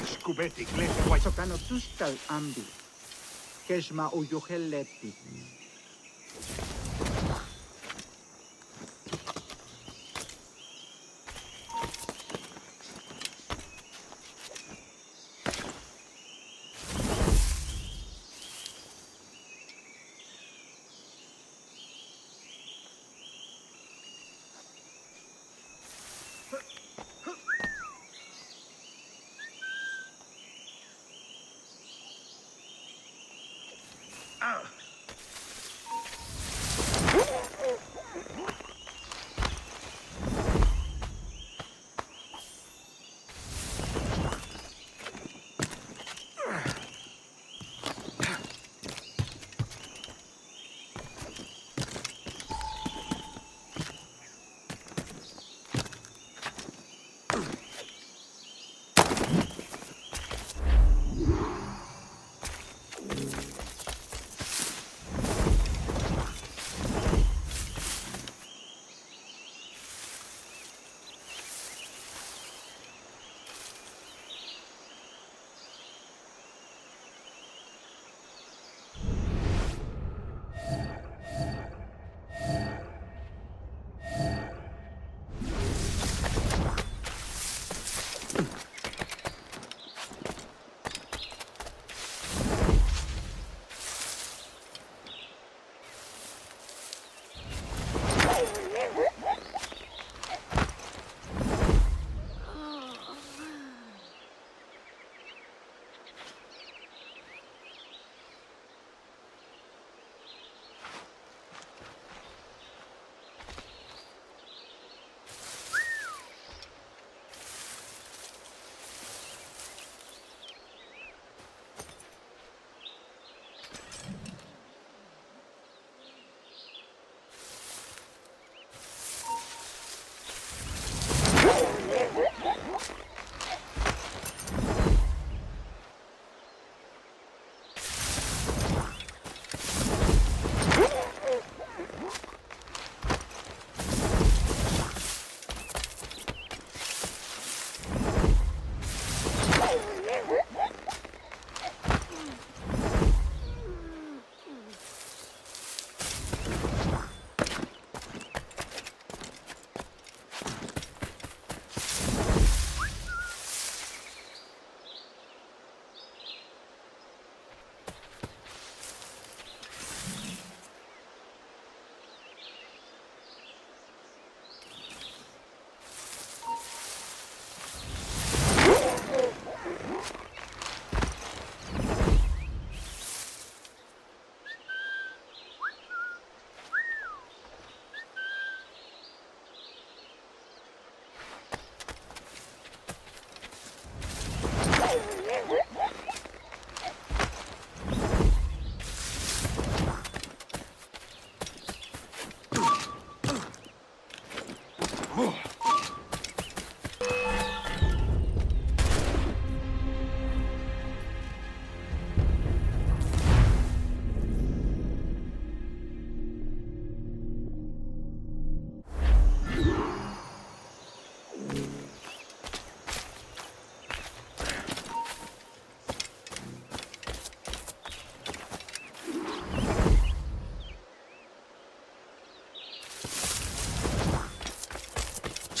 σκουμπέτι, κλέσει, γουάι. Το κάνω τούσταλ άμπι. Κέσμα ο γιοχελέτη.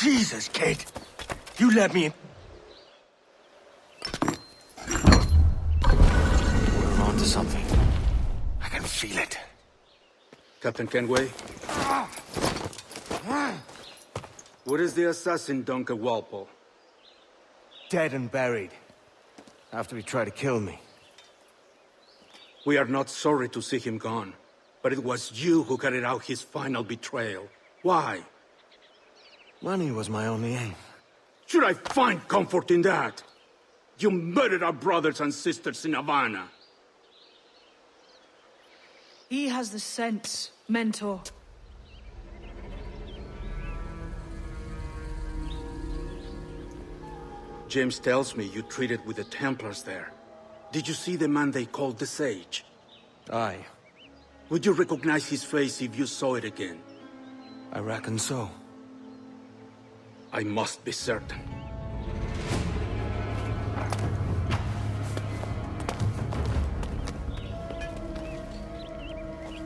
Jesus, Kate. You let me in. We're on to something. I can feel it. Captain Kenway? Where is the assassin, Duncan Walpole? Dead and buried. After he tried to kill me. We are not sorry to see him gone, but it was you who carried out his final betrayal. Why? Money was my only aim. Should I find comfort in that? You murdered our brothers and sisters in Havana. He has the sense, Mentor. James tells me you traded with the Templars there. Did you see the man they called the Sage? Aye. Would you recognize his face if you saw it again? I reckon so. I must be certain.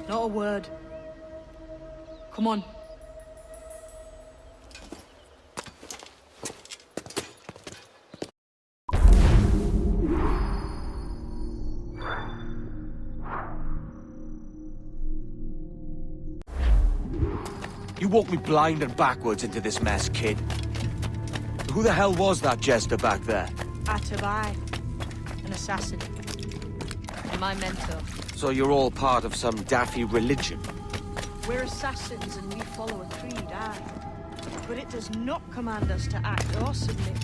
Not a word. Come on. You walked me blind and backwards into this mess, kid. Who the hell was that jester back there? Atabai. An assassin. And my mentor. So you're all part of some daffy religion? We're assassins and we follow a creed, aye. But it does not command us to act or submit.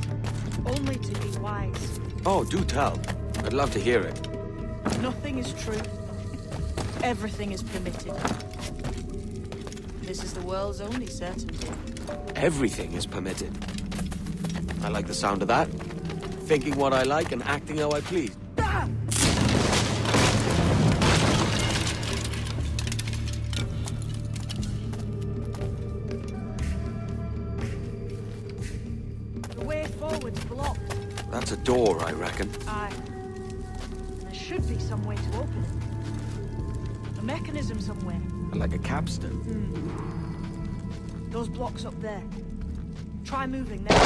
Only to be wise. Oh, do tell. I'd love to hear it. Nothing is true. Everything is permitted. This is the world's only certainty. Everything is permitted. I like the sound of that. Thinking what I like and acting how I please. Ah! The way forward's blocked. That's a door, I reckon. Aye. There should be some way to open it. A mechanism somewhere. Like a capstan. Those blocks up there. Try moving there.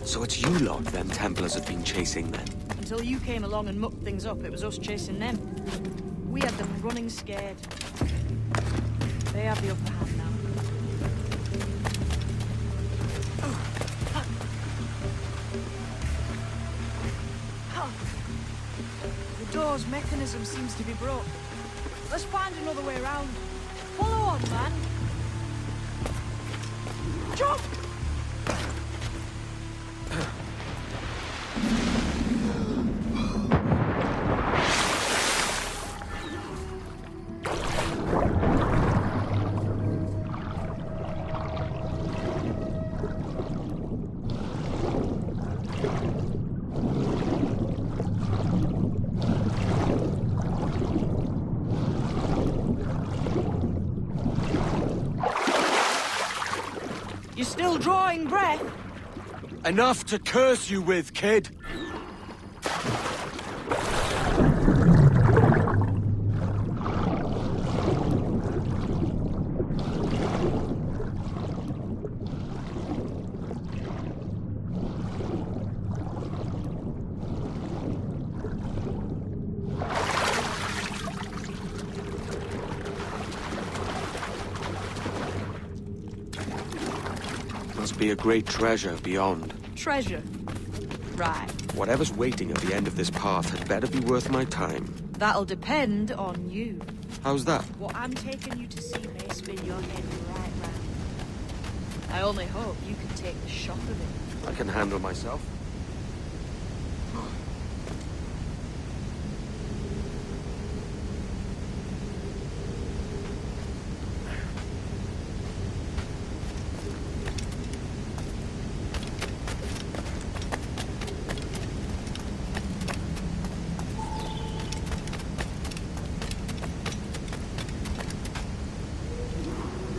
So it's you lot them Templars have been chasing then? Until you came along and mucked things up, it was us chasing them. We had them running scared. They have the upper hand now. The door's mechanism seems to be broke. Let's find another way around. Follow on, man. Jump! You're still drawing breath? Enough to curse you with, kid! Must be a great treasure beyond. Treasure. Right. Whatever's waiting at the end of this path had better be worth my time. That'll depend on you. How's that? What I'm taking you to see may spin your head right round. I only hope you can take the shock of it. I can handle myself.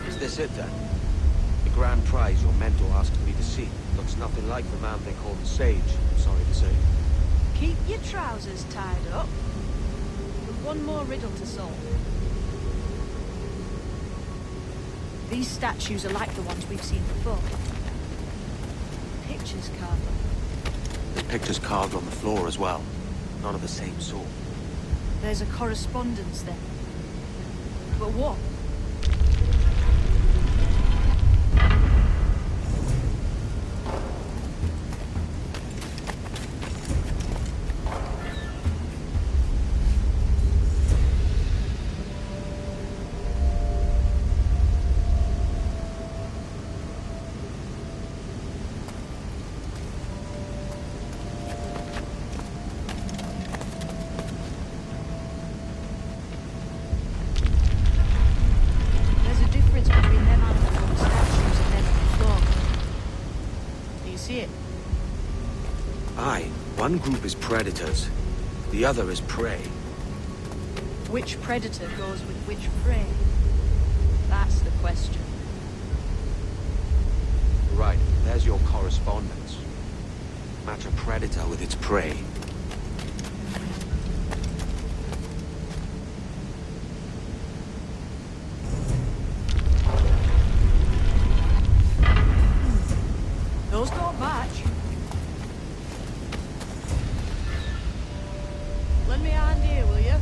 Is this it then? The grand prize your mentor asked me to see. Looks nothing like the man they call the Sage, I'm sorry to say. Keep your trousers tied up. With one more riddle to solve. These statues are like the ones we've seen before. Pictures carved. There's pictures carved on the floor as well. None of the same sort. There's a correspondence then. But what? There's a difference between them animals on the statues and them on the floor. Do you see it? Aye, one group is predators, the other is prey. Which predator goes with which prey? That's the question. Right, there's your correspondence. Match a predator with its prey. Those don't match. Lend me a hand here, will you?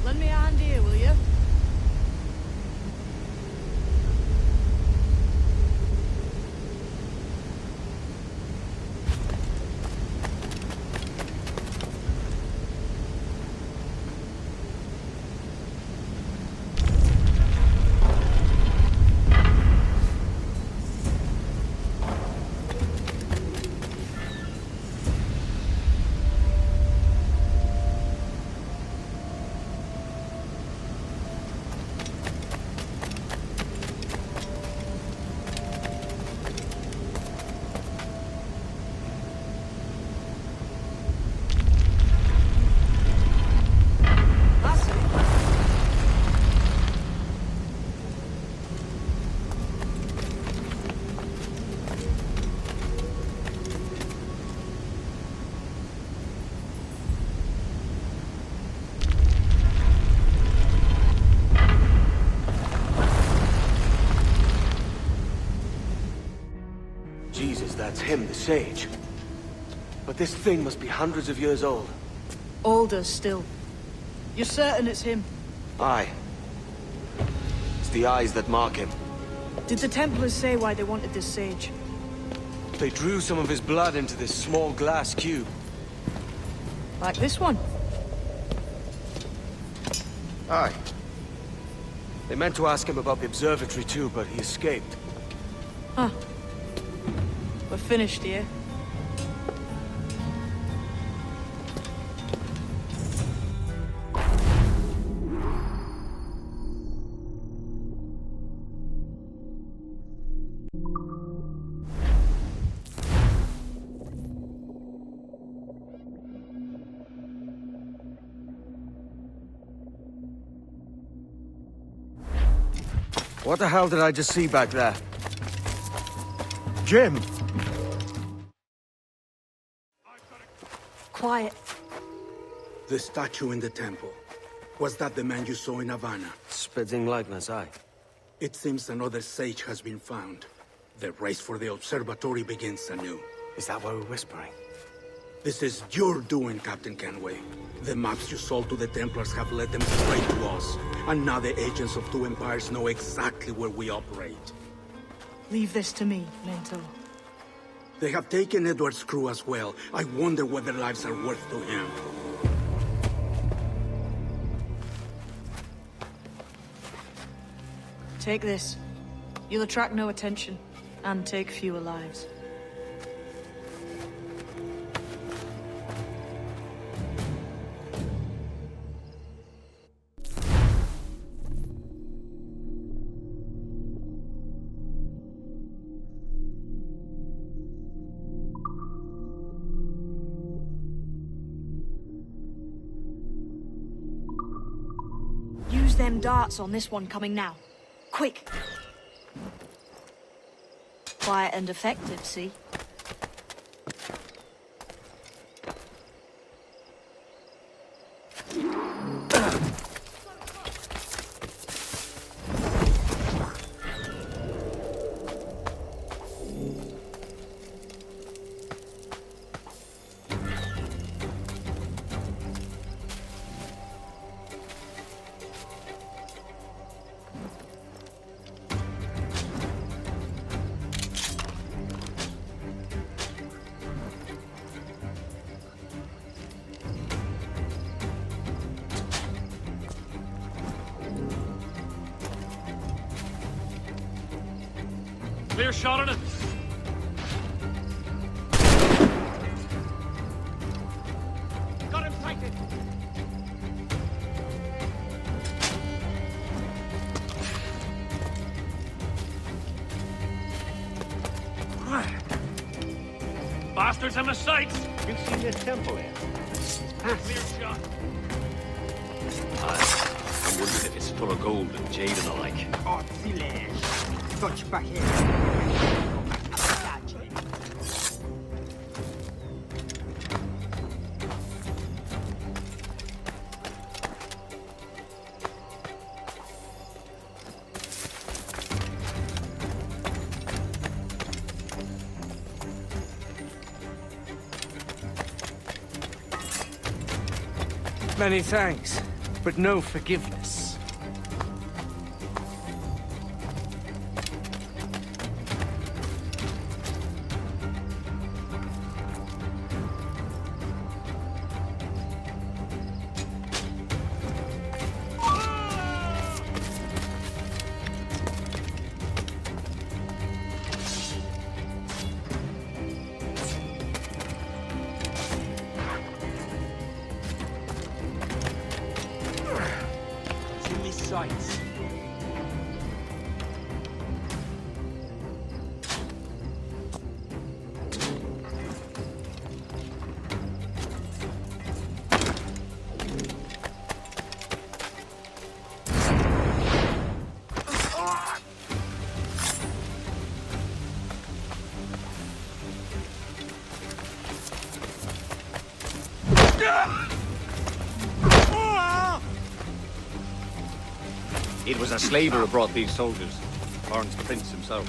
Lend me a hand here, will you? That's it. Jesus, that's him, the sage. But this thing must be hundreds of years old. Older still. You're certain it's him? Aye. It's the eyes that mark him. Did the Templars say why they wanted this sage? They drew some of his blood into this small glass cube. Like this one? Aye. They meant to ask him about the observatory too, but he escaped. Huh. We're finished here. What the hell did I just see back there? Jim! Quiet. The statue in the temple. Was that the man you saw in Havana? Spitting likeness, aye. It seems another sage has been found. The race for the observatory begins anew. Is that why we're whispering? This is your doing, Captain Kenway. The maps you sold to the Templars have led them straight to us. And now the agents of two empires know exactly where we operate. Leave this to me, Mentor. They have taken Edward's crew as well. I wonder what their lives are worth to him. Take this. You'll attract no attention, and take fewer lives. Use them darts on this one coming now. Quick! Quiet and effective, see? Clear shot on it. Got him sighted. Bastards on the sights. You've seen this temple here? Clear shot. I'm wondering if it's full of gold and jade and the like. Oh, silence. Touch back here. Many thanks, but no forgiveness. Sights. It was a slaver who brought these soldiers. Lawrence the Prince himself.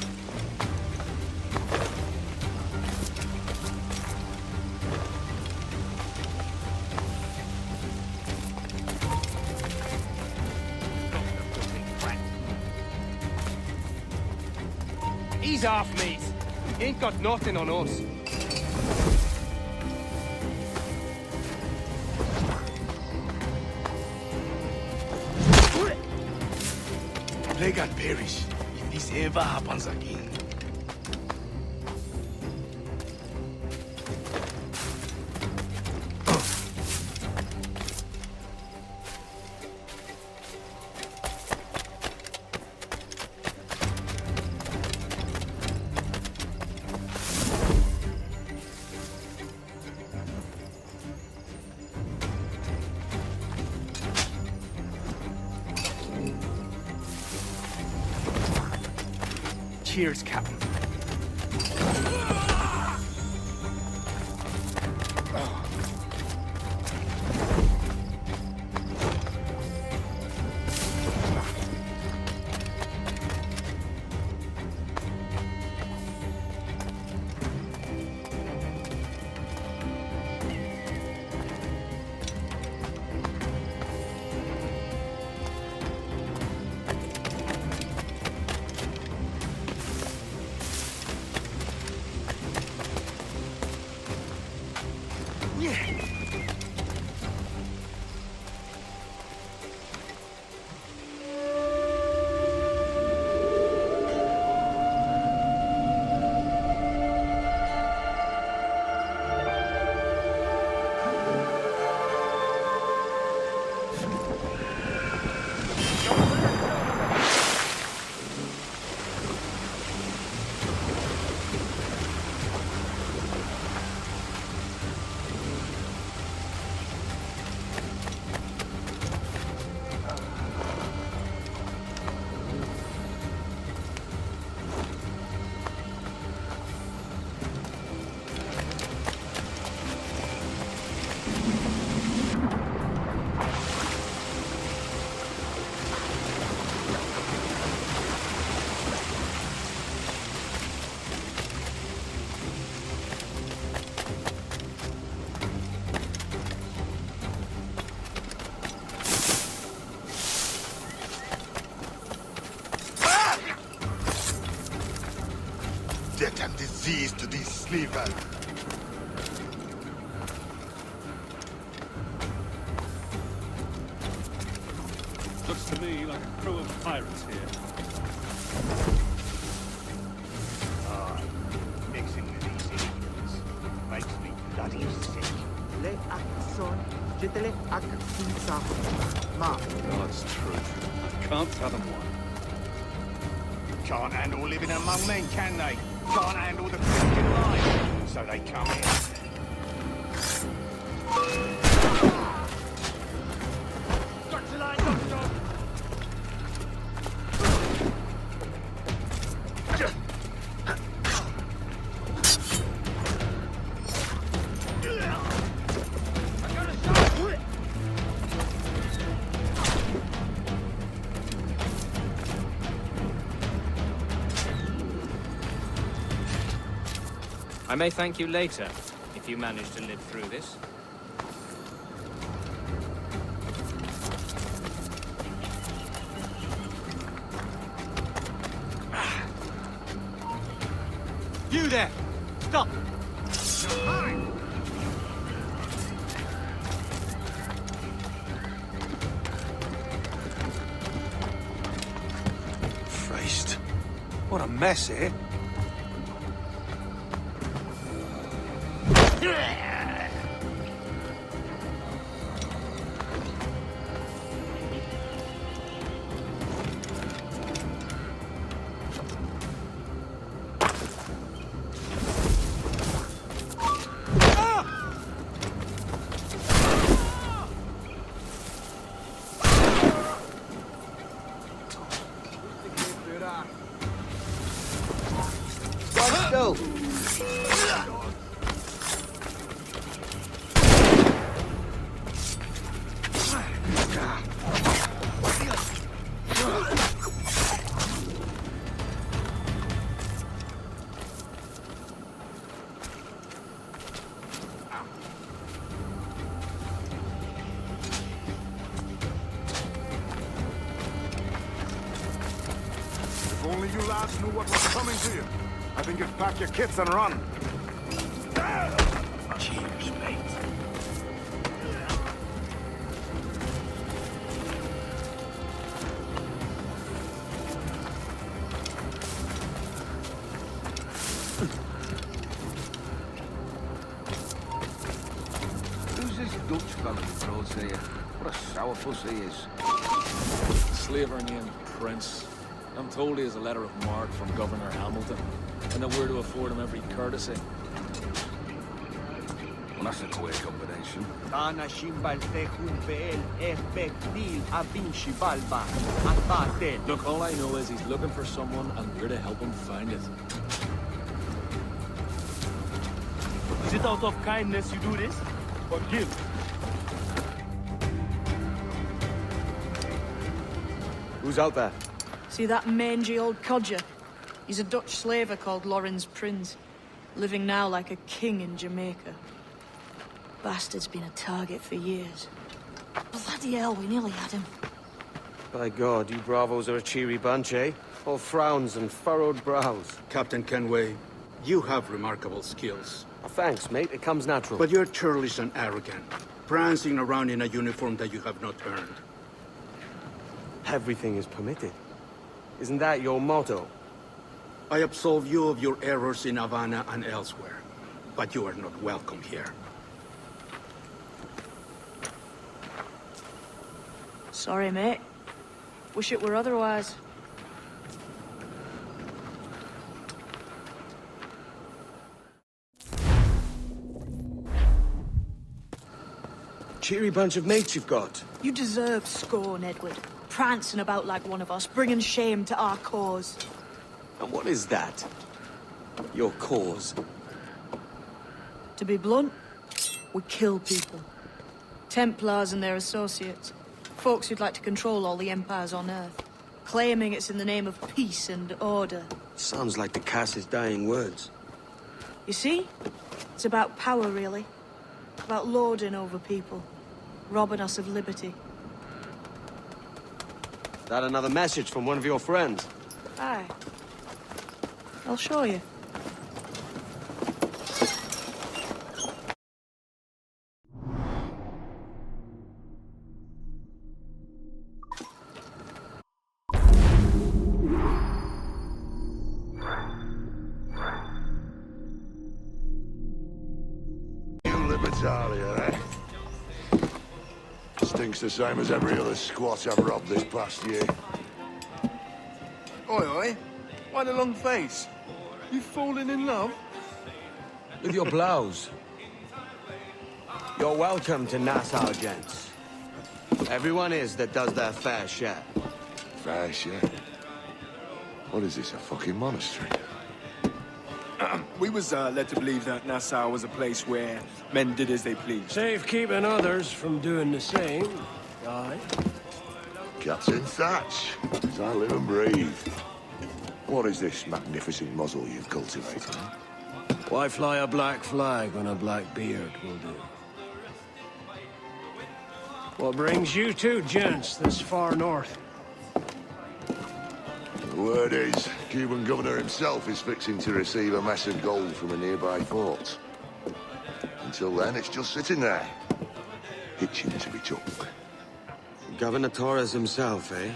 Ease off, mate. You ain't got nothing on us. Let God perish if this ever happens again. Cheers, Captain. Death and disease to these slavers. Looks to me like a crew of pirates here. son, jetele ak sinsa. Ma, God's truth. I can't fathom why. Can't handle living among men, can they? Can't handle the Christian life. So they come here. Got to line up, dog. I got a shot. I may thank you later, if you manage to live through this. You there! Stop! Christ. What a mess, eh? let's go. If only you lads knew what was coming to you. I think you'd pack your kits and run. Cheers, mate. Who's this Dutch fella who throws here? What a sourpuss he is. Slaver named Prince. I'm told he has a letter of marque from Governor Hamilton, and that we're to afford him every courtesy. Well, that's a queer combination. Ana Shimbalte Humpeel Efektil Abinshi Balba Apatel. Look, all I know is he's looking for someone, and we're to help him find it. Is it out of kindness you do this? Or guilt? Who's out there? See that mangy old codger? He's a Dutch slaver called Lawrence Prince, living now like a king in Jamaica. Bastard's been a target for years. Bloody hell, we nearly had him. By God, you bravos are a cheery bunch, eh? All frowns and furrowed brows. Captain Kenway, you have remarkable skills. Oh, thanks, mate. It comes natural. But you're churlish and arrogant, prancing around in a uniform that you have not earned. Everything is permitted. Isn't that your motto? I absolve you of your errors in Havana and elsewhere, but you are not welcome here. Sorry, mate. Wish it were otherwise. Cheery bunch of mates you've got. You deserve scorn, Edward. Prancing about like one of us, bringing shame to our cause. And what is that? Your cause? To be blunt, we kill people. Templars and their associates. Folks who'd like to control all the empires on Earth. Claiming it's in the name of peace and order. Sounds like the Cass's dying words. You see? It's about power, really. About lording over people. Robbing us of liberty. That another message from one of your friends? Aye. I'll show you. You libertalia, eh? stinks the same as every other squat I've robbed this past year. Oi, oi. Why the long face? You falling in love? With your blouse. You're welcome to Nassau, gents. Everyone is that does their fair share. Fair share? What is this, a fucking monastery? We was led to believe that Nassau was a place where men did as they pleased. Safe keeping others from doing the same. Aye. Captain Thatch, as I live and breathe. What is this magnificent muzzle you've cultivated? Why fly a black flag when a black beard will do? What brings you two gents this far north? The word is, Cuban governor himself is fixing to receive a mess of gold from a nearby fort. Until then, it's just sitting there, itching to be took. Governor Torres himself, eh?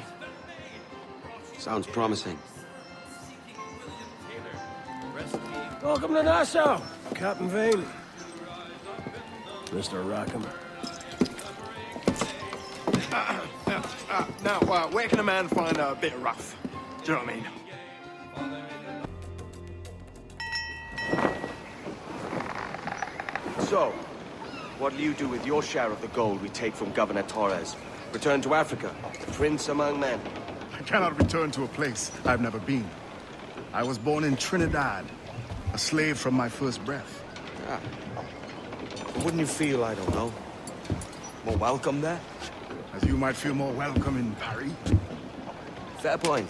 Sounds promising. Welcome to Nassau, Captain Vane. Mr. Rackham. Now, where can a man find a bit of rough? Do you know what I mean? So, what'll you do with your share of the gold we take from Governor Torres? Return to Africa, prince among men. I cannot return to a place I've never been. I was born in Trinidad, a slave from my first breath. Ah. Wouldn't you feel, I don't know, more welcome there? As you might feel more welcome in Paris. Fair point.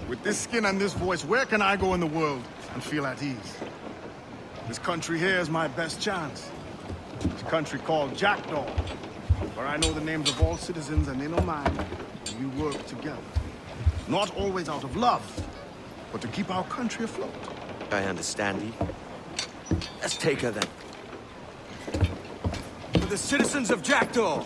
With this skin and this voice, where can I go in the world and feel at ease? This country here is my best chance. This country called Jackdaw, where I know the names of all citizens and they know mine, and we work together. Not always out of love, but to keep our country afloat. I understand you. Let's take her then. For the citizens of Jackdaw!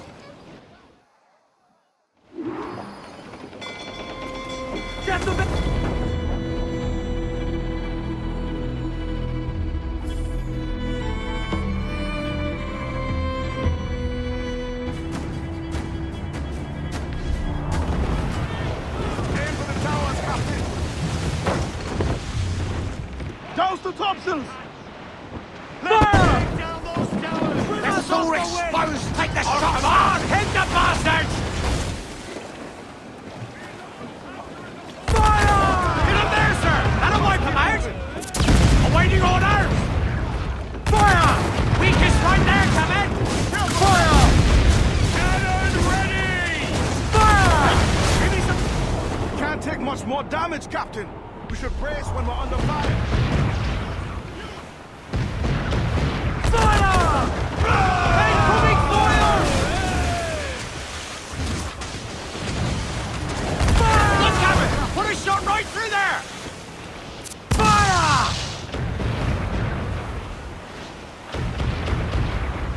Douse the topsails! It's all exposed! Take the shot! Come on! Hit the bastards! Fire! Get up there, sir! That'll wipe them out! Awaiting orders! Fire! Weakest right there, come in! Fire! Cannon ready! Fire! Give me some... Can't take much more damage, Captain. We should brace when we're under fire. Put a shot right through there! Fire!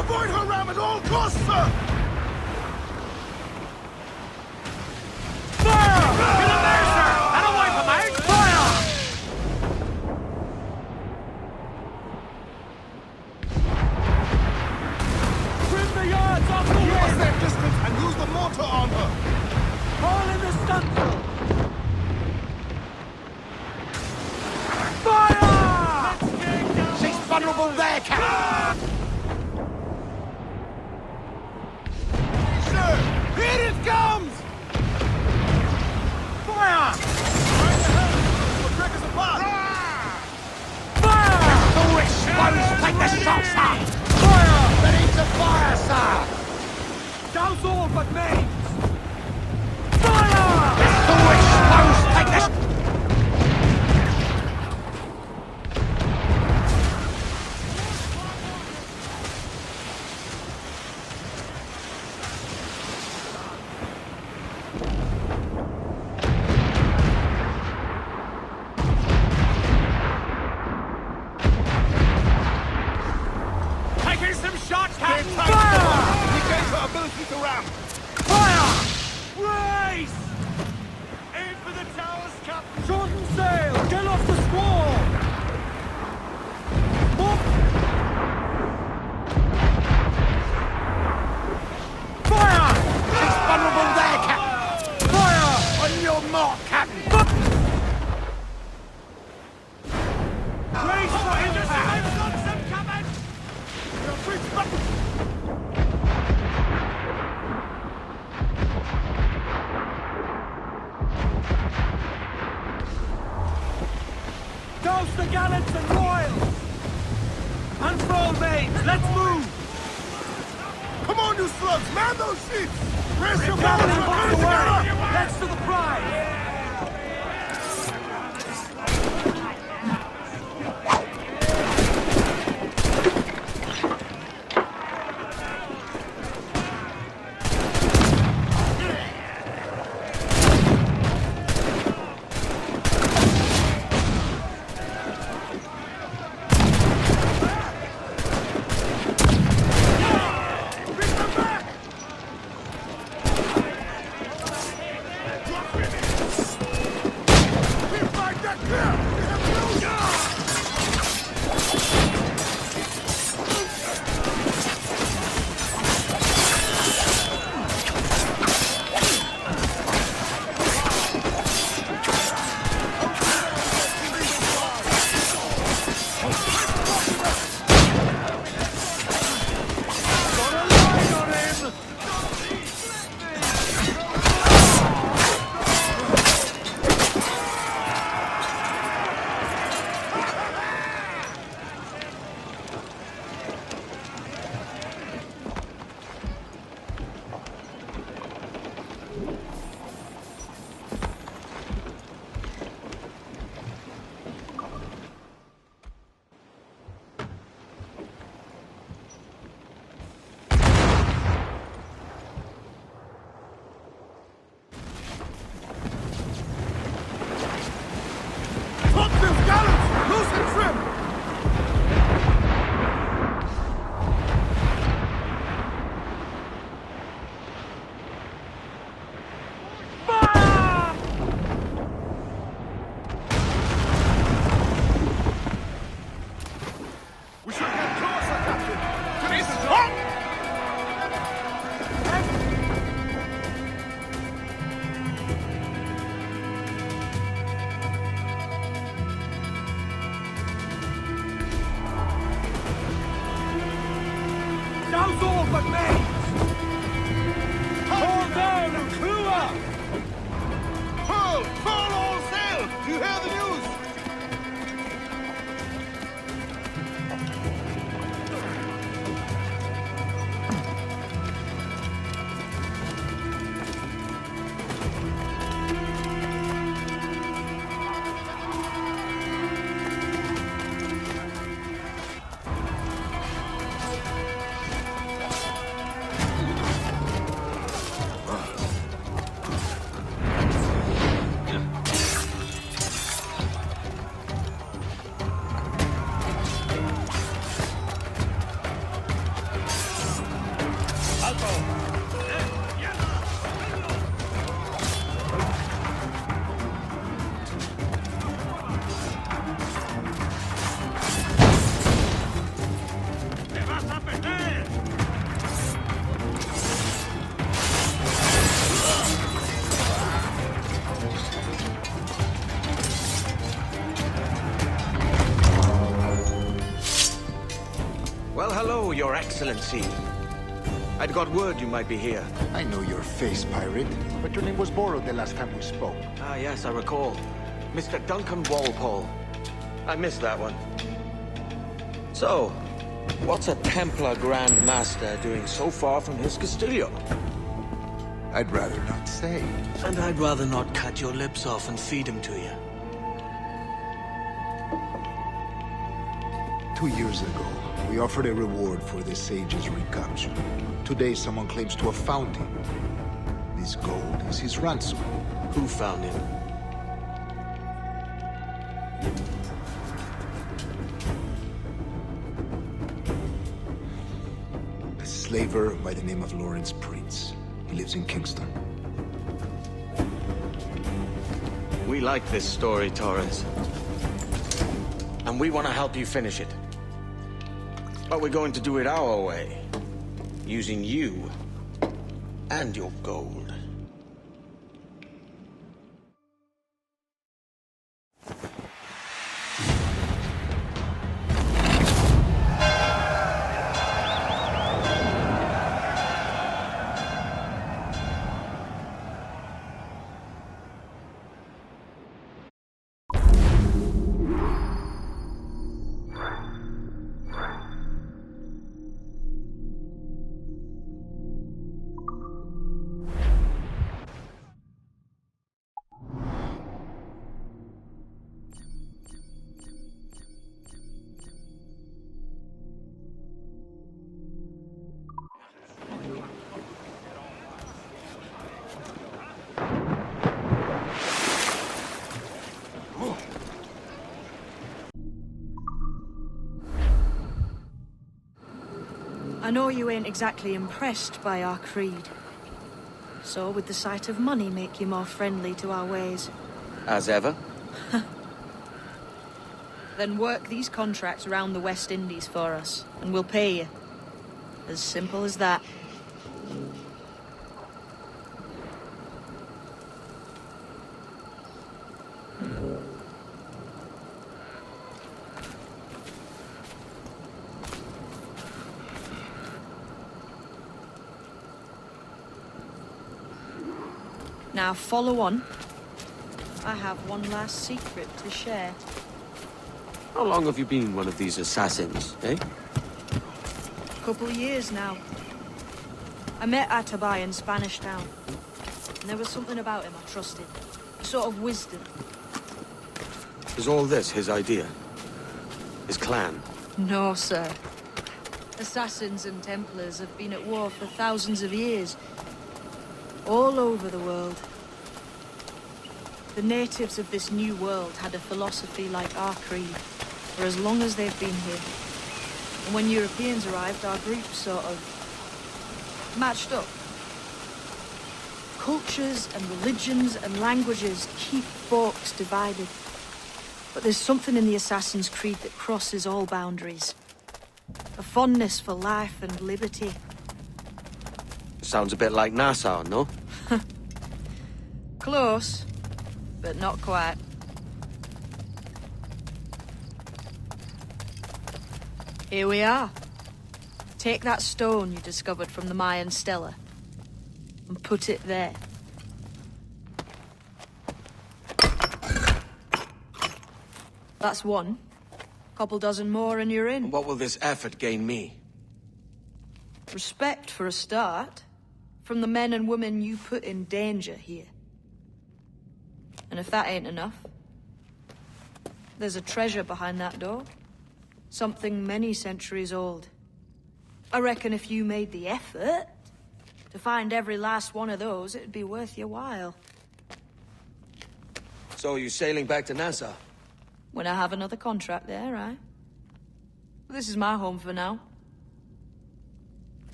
Avoid her ram at all costs, sir! Fire! Get up there, sir! That'll wipe them out! Fire! Trim the yards off the way! Use that distance and use the mortar on her! Haul in the stunsail! She's vulnerable there, Captain! Sir, here it comes! Fire! What triggers apart? Fire! All exposed! Take the shot, sir! Fire! Ready to fire, sir! Douse all but mains! Fire! All exposed! Take the Douse the gallants and royals! Unfurl mains, let's move! Come on, you slugs! Man those sheets! Raise your Gallants bows! back away! Let's to the prize! Douse all but mains! Pull down and clew up! Pull! Pull all sail! Do you hear the news? Well, hello, Your Excellency. I'd got word you might be here. I know your face, pirate, but your name was borrowed the last time we spoke. Ah, yes, I recall. Mr. Duncan Walpole. I missed that one. So, what's a Templar Grand Master doing so far from his Castillo? I'd rather not say. And I'd rather not cut your lips off and feed him to you. 2 years ago, we offered a reward for the sage's recapture. Today, someone claims to have found him. This gold is his ransom. Who found him? A slaver by the name of Lawrence Prince. He lives in Kingston. We like this story, Torres. And we want to help you finish it. But we're going to do it our way. Using you and your gold. I know you ain't exactly impressed by our creed. So would the sight of money make you more friendly to our ways? As ever. Then work these contracts around the West Indies for us, and we'll pay you. As simple as that. Now follow on. I have one last secret to share. How long have you been one of these assassins, eh? Couple of years now. I met Atabai in Spanish Town. And there was something about him I trusted. A sort of wisdom. Is all this his idea? His clan? No, sir. Assassins and Templars have been at war for thousands of years. All over the world. The natives of this new world had a philosophy like our creed, for as long as they've been here. And when Europeans arrived, our group sort of matched up. Cultures and religions and languages keep folks divided. But there's something in the Assassin's Creed that crosses all boundaries. A fondness for life and liberty. Sounds a bit like Nassau, no? Close, but not quite. Here we are. Take that stone you discovered from the Mayan Stela and put it there. That's one. Couple dozen more and you're in. What will this effort gain me? Respect for a start. From the men and women you put in danger here. And if that ain't enough, there's a treasure behind that door. Something many centuries old. I reckon if you made the effort to find every last one of those, it'd be worth your while. So you sailing back to Nassau? When I have another contract there, right? This is my home for now.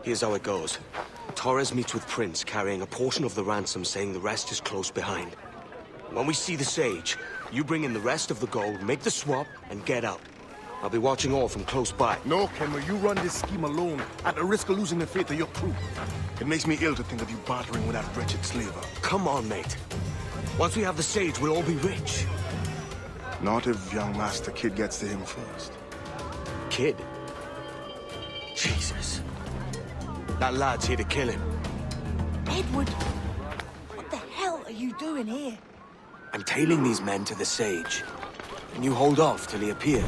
Here's how it goes. Torres meets with Prince, carrying a portion of the ransom, saying the rest is close behind. When we see the Sage, you bring in the rest of the gold, make the swap, and get out. I'll be watching all from close by. No, Kenway, you run this scheme alone, at the risk of losing the faith of your crew. It makes me ill to think of you bartering with that wretched slaver. Come on, mate. Once we have the Sage, we'll all be rich. Not if young Master Kid gets to him first. Kid? Jesus. That lad's here to kill him. Edward! What the hell are you doing here? I'm tailing these men to the Sage. And you hold off till he appears.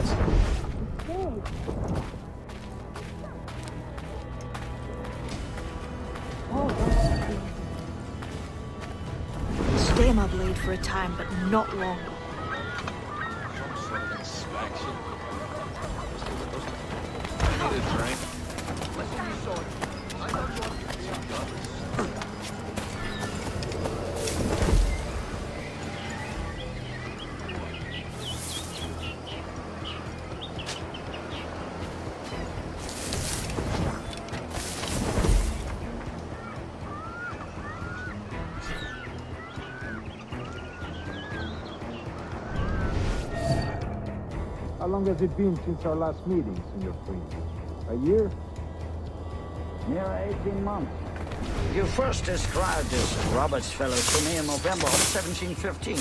Stay my blade for a time, but not long. Some sort of inspection. Need a drink? How long has it been since our last meeting, Senor Prince? A year? Near 18 months. You first described this Roberts fellow to me in November of 1715.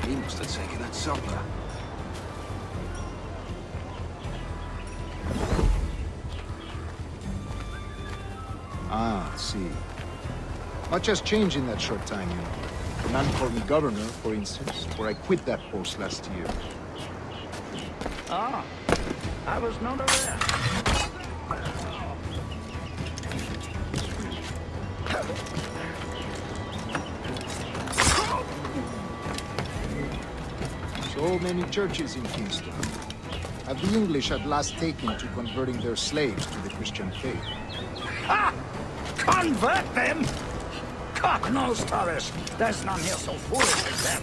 He must have taken that supper. Ah, see. Much has changed in that short time, you know. The man called me governor, for instance, where I quit that post last year. Ah, I was not aware. So many churches in Kingston. Have the English at last taken to converting their slaves to the Christian faith? Ha! Convert them? Cock knows, Torres. There's none here so foolish as them.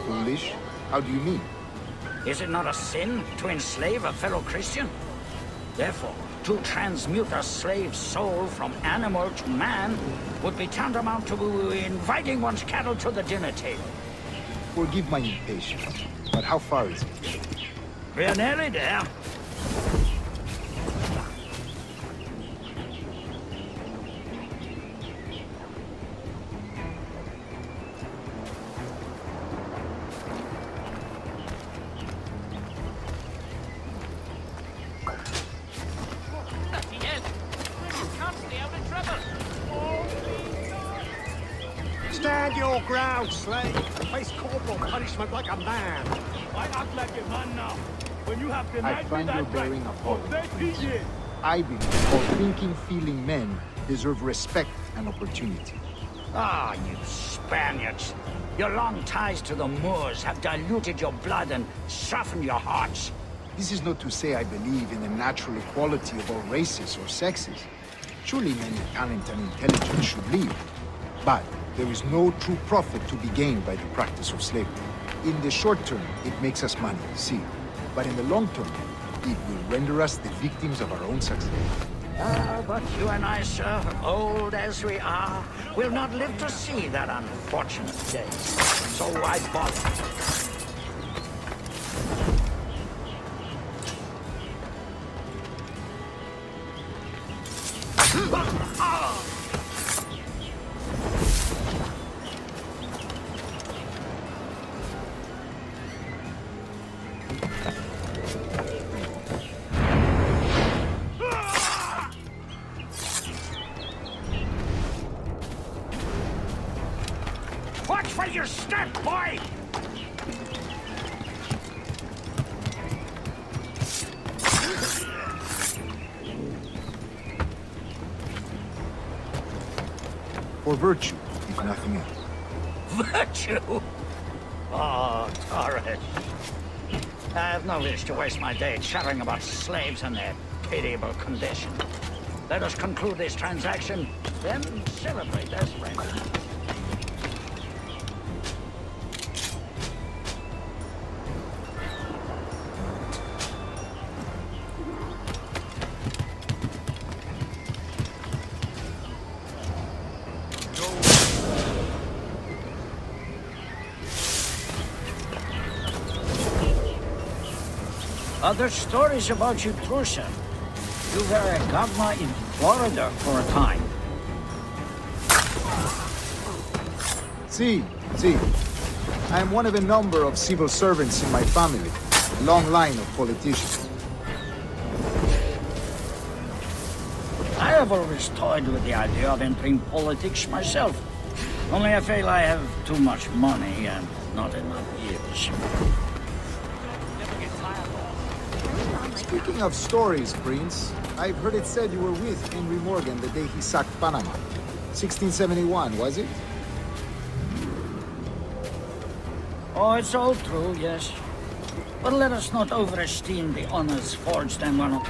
Foolish? How do you mean? Is it not a sin to enslave a fellow Christian? Therefore, to transmute a slave's soul from animal to man would be tantamount to inviting one's cattle to the dinner table. Forgive my impatience, but how far is it? We're nearly there. Stand your ground, slave. Face corporal punishment like a man. Why act like a man now? When you have denied I find me your that bearing right. appalling. I believe all thinking, feeling men deserve respect and opportunity. Ah, you Spaniards. Your long ties to the Moors have diluted your blood and softened your hearts. This is not to say I believe in the natural equality of all races or sexes. Surely men with talent and intelligence should live. But there is no true profit to be gained by the practice of slavery. In the short term, it makes us money, see. But in the long term, it will render us the victims of our own success. But you and I, sir, old as we are, will not live to see that unfortunate day. So why bother? Watch for your step, boy! For virtue, if nothing else. Virtue? Oh, Torres. I have no wish to waste my day chattering about slaves and their pitiable condition. Let us conclude this transaction, then celebrate as friends. Other stories about you, too, sir. You were a governor in Florida for a time. See. I am one of a number of civil servants in my family. A long line of politicians. I have always toyed with the idea of entering politics myself. Only I feel I have too much money and not enough years. Speaking of stories, Prince, I've heard it said you were with Henry Morgan the day he sacked Panama. 1671, was it? Oh, it's all true, yes. But let us not overesteem the honors forged and won.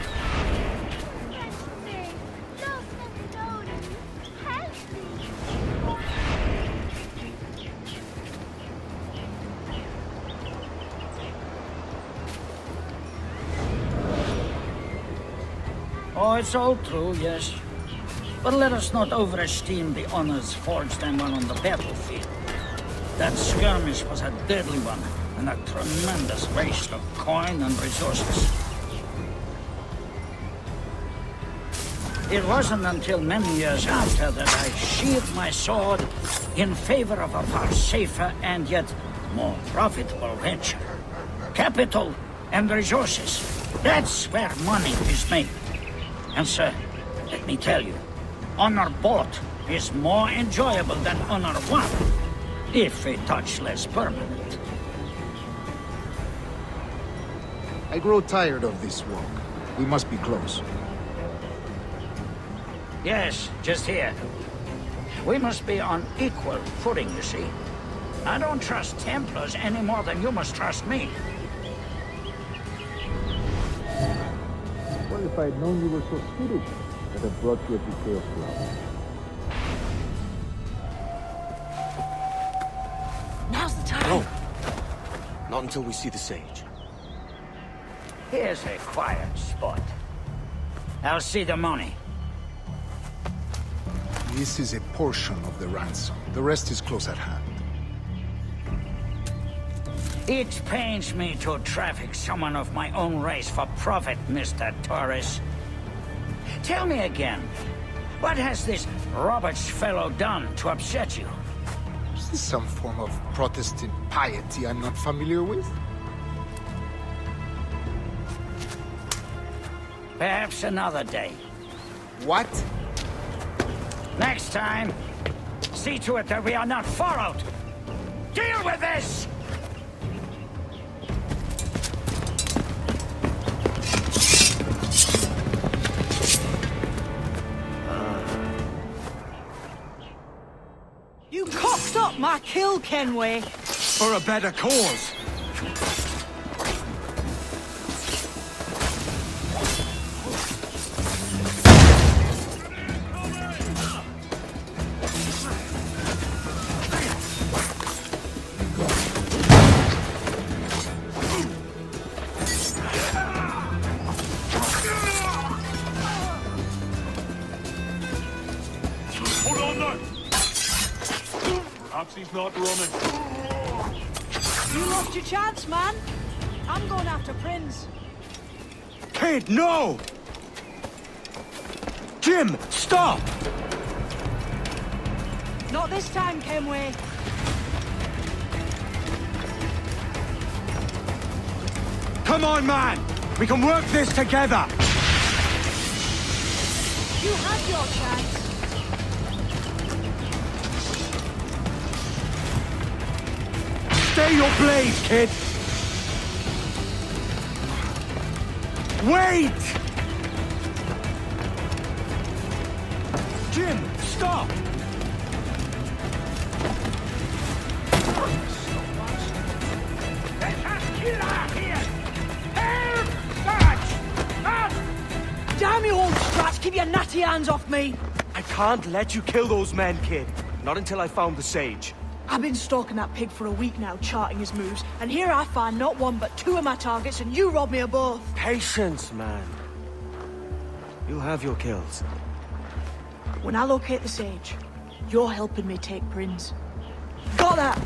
Oh, it's all true, yes. But let us not overesteem the honors forged and won on the battlefield. That skirmish was a deadly one, and a tremendous waste of coin and resources. It wasn't until many years after that I sheathed my sword in favor of a far safer and yet more profitable venture. Capital and resources. That's where money is made. And sir, let me tell you, honor bought is more enjoyable than honor won, if a touch less permanent. I grow tired of this walk. We must be close. Yes, just here. We must be on equal footing, you see. I don't trust Templars any more than you must trust me. Well, if I'd known you were so skittish, I'd have brought you a bouquet of flowers. Now's the time. No. Not until we see the sage. Here's a quiet spot. I'll see the money. This is a portion of the ransom. The rest is close at hand. It pains me to traffic someone of my own race for profit, Mr. Torres. Tell me again, what has this Roberts fellow done to upset you? Is this some form of Protestant piety I'm not familiar with? Perhaps another day. What? Next time, see to it that we are not followed. Deal with this! You cocked up my kill, Kenway. For a better cause. Hold on there! Perhaps he's not running. You lost your chance, man. I'm going after Prince. Kid, no! Jim, stop! Not this time, Kenway. Come on, man! We can work this together! You had your chance. Stay your blade, kid! Wait! Jim, stop! Damn you, old scratch! Keep your natty hands off me! I can't let you kill those men, kid. Not until I found the sage. I've been stalking that pig for a week now, charting his moves, and here I find not one but two of my targets, and you rob me of both. Patience, man. You'll have your kills. When I locate the sage, you're helping me take Prince. Got that?